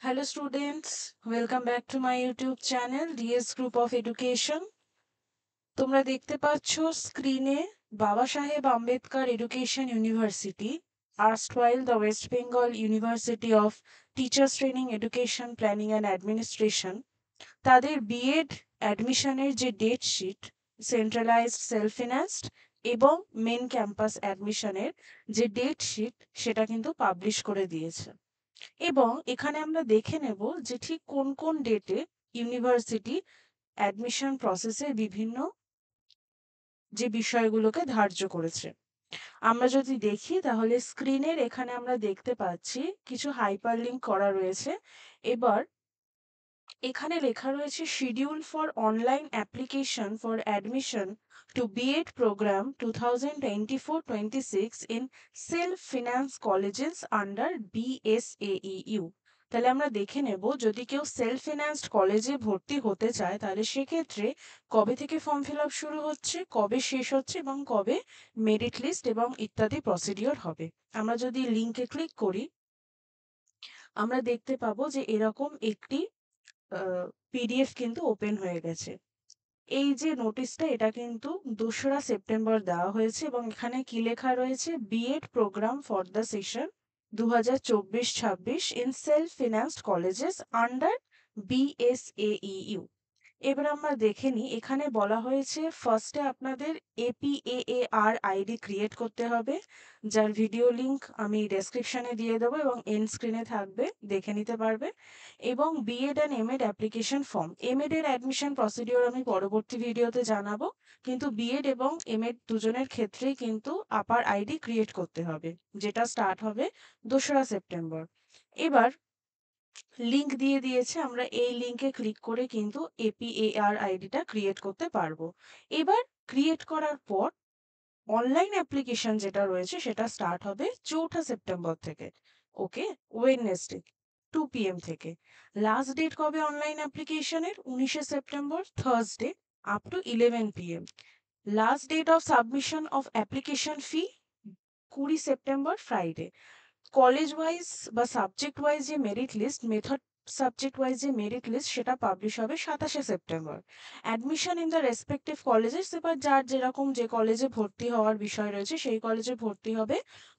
Hello students, welcome back to my YouTube channel DS Group of Education. তোমরা দেখতে পাচ্ছ স্ক্রিনে বাবা সাহেব Ambedkar education university erstwhile the West Bengal University of Teachers Training Education Planning and Administration তাদের B Ed অ্যাডমিশনের যে ডেট শিট সেন্ট্রালাইজড সেলফ ফিন্যান্সড এবং মেন ক্যাম্পাস অ্যাডমিশনের যে ডেট শিট সেটা কিন্তু পাবলিশ করে দিয়েছে। এবং এখানে আমরা দেখে নেব যে ঠিক কোন কোন ডেটে ইউনিভার্সিটি অ্যাডমিশন প্রসেসের বিভিন্ন যে বিষয়গুলোকে ধার্য করেছে। আমরা যদি দেখি তাহলে স্ক্রিনের এখানে আমরা দেখতে পাচ্ছি কিছু হাইপারলিংক করা রয়েছে। এবার এখানে লেখা রয়েছে schedule for online application for admission to BEd programme 2024-26 in self finance colleges under BSAEU। তাহলে আমরা দেখে নেব যদি কেউ সেলফ ফিন্যান্সড কলেজে ভর্তি হতে চায় তাহলে সেক্ষেত্রে কবে থেকে ফর্ম ফিল আপ শুরু হচ্ছে, কবে শেষ হচ্ছে এবং কবে মেরিট লিস্ট এবং ইত্যাদি প্রসিডিওর হবে। আমরা যদি লিঙ্কে ক্লিক করি আমরা দেখতে পাবো যে এরকম একটি পিডিএফ কিন্তু ওপেন হয়ে গেছে। এই যে নোটিশটা এটা কিন্তু 2রা সেপ্টেম্বর দেওয়া হয়েছে এবং এখানে কি লেখা রয়েছে B Ed program for the session 2024-26 in self financed colleges under BSAEU। এবার আমরা দেখে নিই এখানে বলা হয়েছে ফার্স্টে আপনাদের APAAR আইডি ক্রিয়েট করতে হবে, যার ভিডিও লিংক আমি ডেসক্রিপশনে দিয়ে দেবো এবং এন্ড স্ক্রিনে থাকবে, দেখে নিতে পারবে। এবং BEd and MEd application form, MEd এর অ্যাডমিশন প্রসিডিওর আমি পরবর্তী ভিডিওতে জানাবো, কিন্তু বিএড এবং এমএড দুজনের ক্ষেত্রেই কিন্তু আপার আইডি ক্রিয়েট করতে হবে, যেটা স্টার্ট হবে 2রা সেপ্টেম্বর। এবার লিংক দিয়ে দিয়েছে, আমরা এই লিংকে ক্লিক করে কিন্তু APAR আইডিটা ক্রিয়েট করতে পারবো। এবার ক্রিয়েট করার পর অনলাইন অ্যাপ্লিকেশন যেটা রয়েছে সেটা স্টার্ট হবে 4ঠা সেপ্টেম্বর থেকে। ওকে, ওয়েডনেসডে 2 PM থেকে। লাস্ট ডেট কবে অনলাইন অ্যাপ্লিকেশনের? 19শে September Thursday up to 11 PM। Last date of submission of application fee 20 September Friday. College wise বা সাবজেক্ট ওয়াইজ যে merit list, method subject wise যে মেরিট লিস্ট সেটা publish হবে 27শে September. Admission in the respective colleges, এবার যার যেরকম যে কলেজে ভর্তি হওয়ার বিষয় রয়েছে সেই কলেজে ভর্তি হবে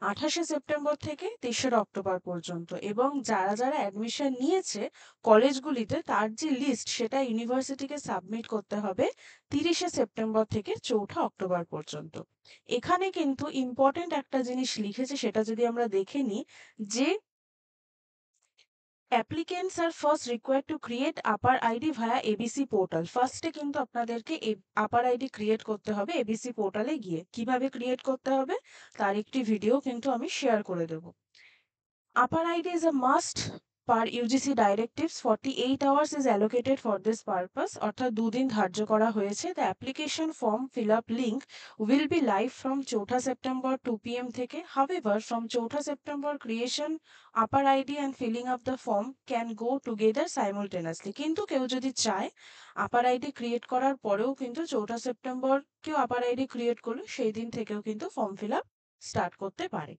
28শে সেপ্টেম্বর থেকে 3রা অক্টোবর পর্যন্ত। এবং যারা যারা অ্যাডমিশন নিয়েছে কলেজগুলিতে তার যে লিস্ট সেটা ইউনিভার্সিটিকে সাবমিট করতে হবে 30শে সেপ্টেম্বর থেকে 4ঠা অক্টোবর পর্যন্ত। এখানে কিন্তু ইম্পর্টেন্ট একটা জিনিস লিখেছে সেটা যদি আমরা দেখে নিই যে applicants are first required to create upper ID via ABC portal. ফার্স্টে কিন্তু আপনাদেরকে আপার আইডি ক্রিয়েট করতে হবে ABC পোর্টালে গিয়ে। কিভাবে ক্রিয়েট করতে হবে তার একটি ভিডিও কিন্তু আমি শেয়ার করে দেব। Upper ID is a must per UGC directives. 48 hours is allocated for this purpose. অর্থাৎ 2 দিন ধার্য করা হয়েছে। The application form fill up link will be live from 4ঠা সেপ্টেম্বর 2 PM থেকে। However, from 4ঠা September creation, upper ID and filling up the form can go together simultaneously. কিন্তু কেউ যদি চায় আপার আইডি ক্রিয়েট করার পরেও কিন্তু 4ঠা সেপ্টেম্বর কেউ আপার আইডি ক্রিয়েট করলে সেই দিন থেকেও কিন্তু ফর্ম ফিল আপ স্টার্ট করতে পারে।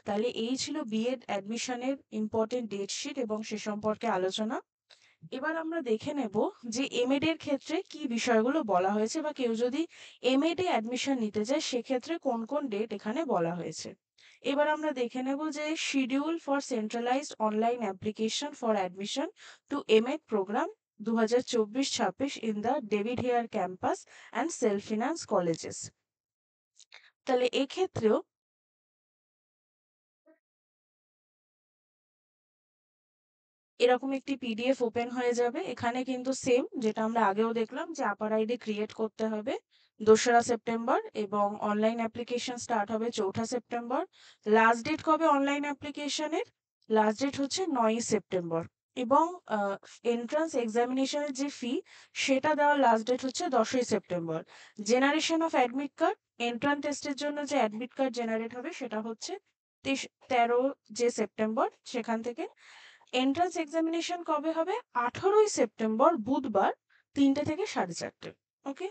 তাহলে এই ছিল বিএড অ্যাডমিশনের ইম্পর্টেন্ট ডেট শিট এবং সে সম্পর্কে আলোচনা। এবার আমরা দেখে নেব যে এমএড এর ক্ষেত্রে কি বিষয়গুলো বলা হয়েছে বা কেউ যদি এমএড এ অ্যাডমিশন নিতে চায় সেক্ষেত্রে কোন কোন ডেট এখানে বলা হয়েছে। এবার আমরা দেখে নেব যে schedule for centralised online application for admission to MEd programme 2024-26 in the David Hare campus and self finance colleges. তাহলে এক্ষেত্রেও এরকম একটি পিডিএফ ওপেন হয়ে যাবে। এখানে কিন্তু সেম যেটা আমরা আগেও দেখলাম যে আপার আইডি ক্রিয়েট করতে হবে 2রা সেপ্টেম্বর এবং অনলাইন অ্যাপ্লিকেশন স্টার্ট হবে 4ঠা সেপ্টেম্বর। লাস্ট ডেট কবে অনলাইন অ্যাপ্লিকেশনের? লাস্ট ডেট হচ্ছে 9ই সেপ্টেম্বর। এবং এন্ট্রান্স এক্সামিনেশনের যে ফি সেটা দেওয়ার লাস্ট ডেট হচ্ছে 10ই September. Generation of admit card, entrance টেস্টের জন্য যে অ্যাডমিট কার্ড জেনারেট হবে সেটা হচ্ছে 13 যে সেপ্টেম্বর সেখান থেকে। এন্ট্রান্স এক্সামিনেশন কবে হবে? 18ই সেপ্টেম্বর বুধবার 3টে থেকে 4:30। ওকে,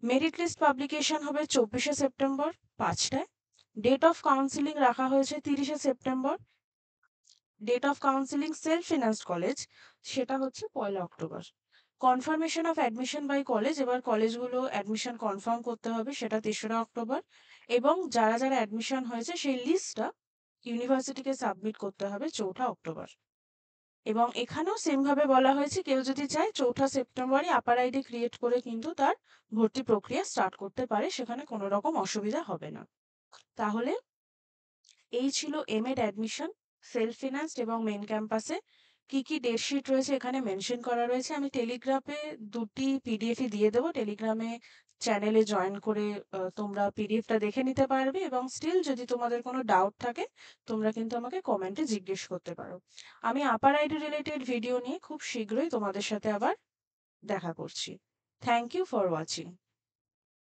মেরিট লিস্ট পাবলিকেশন হবে 24শে সেপ্টেম্বর 5টায়। ডেট অফ কাউন্সিলিং রাখা হয়েছে 30শে September. Date of counselling self financed college সেটা হচ্ছে 1 October. Confirmation of admission by college, এবার কলেজগুলো অ্যাডমিশন কনফার্ম করতে হবে, সেটা 3রা অক্টোবর। এবং যারা যারা অ্যাডমিশন হয়েছে সেই লিস্টটা ইউনিভার্সিটিকে সাবমিট করতে হবে 4 অক্টোবর। এবং এখানেও সেম ভাবে বলা হয়েছে কেউ যদি চায় 4 সেপ্টেম্বরই আপার আইডি ক্রিয়েট করে কিন্তু তার ভর্তি প্রক্রিয়া স্টার্ট করতে পারে, সেখানে কোনো রকম অসুবিধা হবে না। তাহলে এই ছিল এমএড অ্যাডমিশন সেলফ ফিনান্সড এবং মেন ক্যাম্পাসে। কি কি ডেট শিট রয়েছে এখানে মেনশন করা রয়েছে। আমি টেলিগ্রামে 2টি পিডিএফই দিয়ে দেবো, টেলিগ্রামে চ্যানেলে জয়েন করে তোমরা পিডিএফটা দেখে নিতে পারবে। এবং স্টিল যদি তোমাদের কোনো ডাউট থাকে তোমরা কিন্তু আমাকে কমেন্টে জিজ্ঞেস করতে পারো। আমি আপার আইডি রিলেটেড ভিডিও নিয়ে খুব শীঘ্রই তোমাদের সাথে আবার দেখা করছি। Thank you for watching.